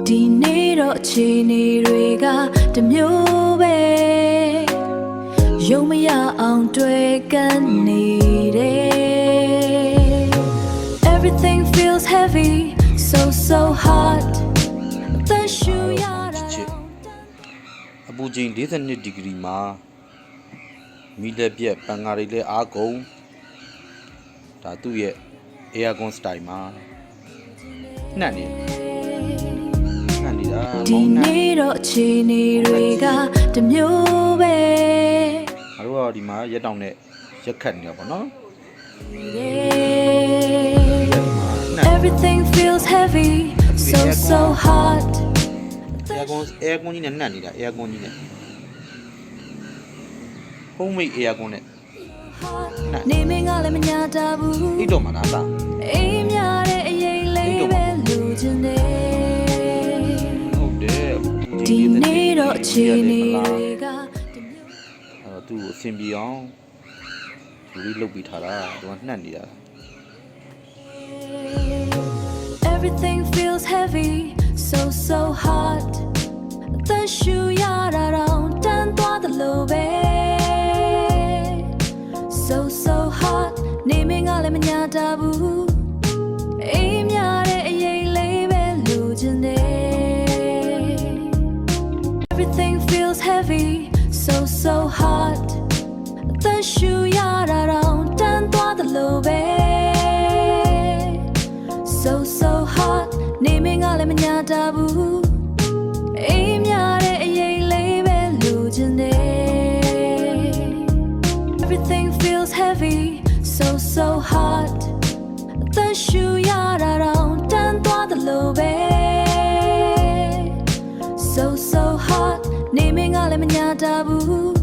ဒီနေ့တော့အခြေအနေတွေကတမျိုးပဲယုံမရအောင်တွေ့ကန်နေတယ် Everything feels heavy so hard သက်ရှူရတာအပူချိန်42ဒီဂရီမှာမီလက်ပြက်ပန်ကားတွေလည်းအားကုန်ဒါသူ့ရဲ့ aircon style မှာနှက်နေတာဒီနေ့တော့အခြေအနေတွေကတမျိုးပဲငါတို့ကဒီမှာရက်တောင်နဲ့ရက်ခတ်နေတာပေါ့နော် Everything feels heavy so hard aircon ကြီးနဲ့နှက်နေတာ aircon ကြီးနဲ့ homemade aircon နဲ့နေမင်းကလည်းမညာတာဘူးအိတ်တော်မှာလားအိမ်များတဲ့အရေးလေးပဲလူချင်တယ်ဟုတ်တယ်ဒီနေ့တော့အခြေအနေတွေကအဲ့တော့သူ့ကိုအဆင်ပြေအောင်လူလေးလုတ်ပြီးထားတာသူကနှက်နေတာ Everything feels heavy so hard သက်ရှူရတာတော့တန်သွားတယ်လို့ပဲ so hard နေမင်းကလည်းမညာတာဘူးအိမ်များတဲ့အရေးလေးပဲလူချင်တယ် Everything feels heavy so hard သက်ရှူရတာတော့တန်သွားတယ်လို့ပဲ so hard နေမင်းကလည်းမညာတာဘူးအိမ်များတဲ့အရေးလေးပဲလူချင်တယ် Everything feels heavy so hard သက်ရှူရတာတော့တန်သွားတယ်လို့ပဲ so hard နေမင်းကလည်းမညာတာဘူး